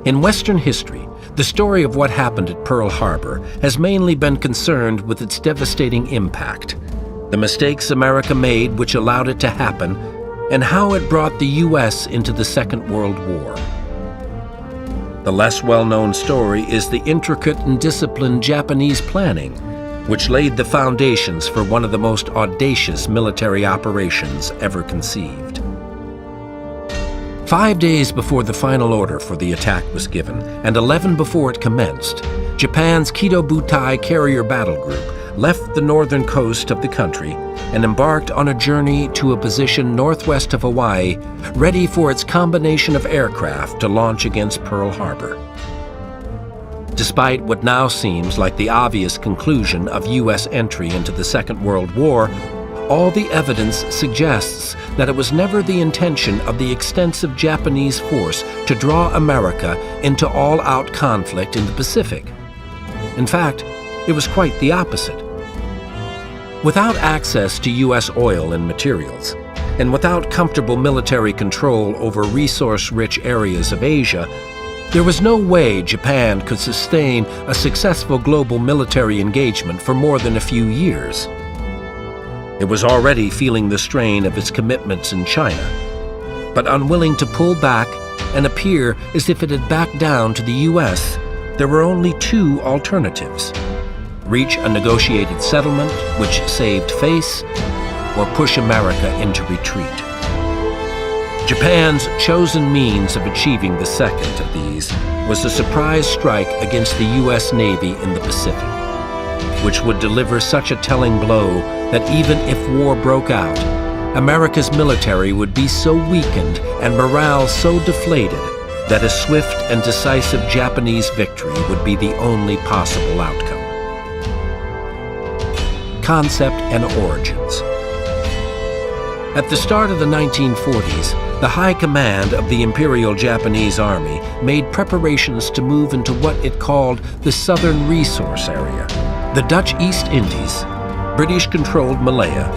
In Western history, the story of what happened at Pearl Harbor has mainly been concerned with its devastating impact, the mistakes America made which allowed it to happen, and how it brought the U.S. into the Second World War. The less well-known story is the intricate and disciplined Japanese planning, which laid the foundations for one of the most audacious military operations ever conceived. 5 days before the final order for the attack was given, and 11 before it commenced, Japan's Kido Butai Carrier Battle Group left the northern coast of the country and embarked on a journey to a position northwest of Hawaii, ready for its combination of aircraft to launch against Pearl Harbor. Despite what now seems like the obvious conclusion of U.S. entry into the Second World War, all the evidence suggests that it was never the intention of the extensive Japanese force to draw America into all-out conflict in the Pacific. In fact, it was quite the opposite. Without access to U.S. oil and materials, and without comfortable military control over resource-rich areas of Asia, there was no way Japan could sustain a successful global military engagement for more than a few years. It was already feeling the strain of its commitments in China, but unwilling to pull back and appear as if it had backed down to the U.S., there were only two alternatives: reach a negotiated settlement which saved face, or push America into retreat. Japan's chosen means of achieving the second of these was a surprise strike against the U.S. Navy in the Pacific, which would deliver such a telling blow that even if war broke out, America's military would be so weakened and morale so deflated that a swift and decisive Japanese victory would be the only possible outcome. Concept and origins. At the start of the 1940s, the High Command of the Imperial Japanese Army made preparations to move into what it called the Southern Resource Area, the Dutch East Indies, British-controlled Malaya,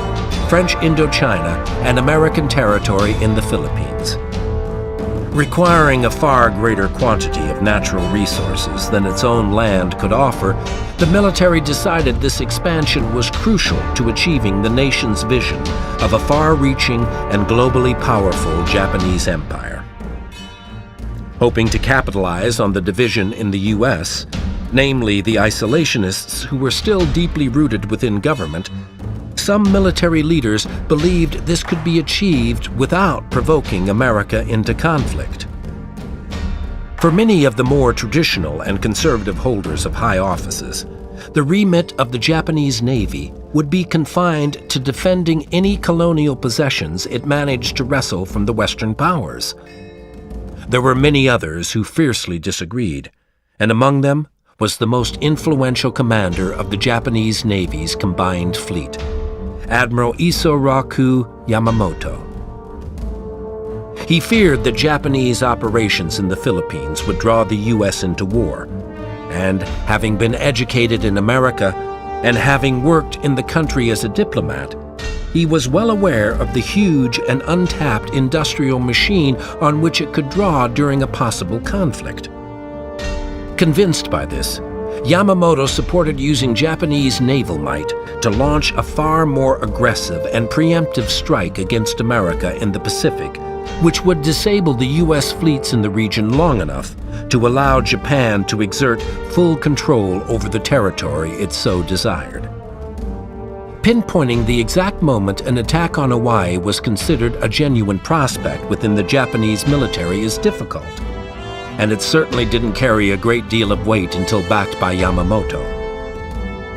French Indochina, and American territory in the Philippines. Requiring a far greater quantity of natural resources than its own land could offer, the military decided this expansion was crucial to achieving the nation's vision of a far-reaching and globally powerful Japanese empire. Hoping to capitalize on the division in the U.S., namely the isolationists who were still deeply rooted within government, some military leaders believed this could be achieved without provoking America into conflict. For many of the more traditional and conservative holders of high offices, the remit of the Japanese Navy would be confined to defending any colonial possessions it managed to wrestle from the Western powers. There were many others who fiercely disagreed, and among them was the most influential commander of the Japanese Navy's combined fleet, Admiral Isoroku Yamamoto. He feared that Japanese operations in the Philippines would draw the U.S. into war, and having been educated in America and having worked in the country as a diplomat, he was well aware of the huge and untapped industrial machine on which it could draw during a possible conflict. Convinced by this, Yamamoto supported using Japanese naval might to launch a far more aggressive and preemptive strike against America in the Pacific, which would disable the U.S. fleets in the region long enough to allow Japan to exert full control over the territory it so desired. Pinpointing the exact moment an attack on Hawaii was considered a genuine prospect within the Japanese military is difficult, and it certainly didn't carry a great deal of weight until backed by Yamamoto.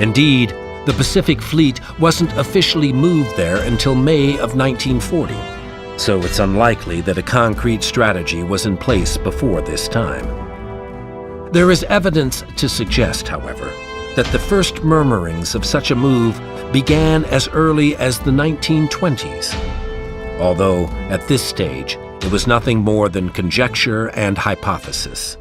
Indeed, the Pacific Fleet wasn't officially moved there until May of 1940, so it's unlikely that a concrete strategy was in place before this time. There is evidence to suggest, however, that the first murmurings of such a move began as early as the 1920s, although at this stage it was nothing more than conjecture and hypothesis.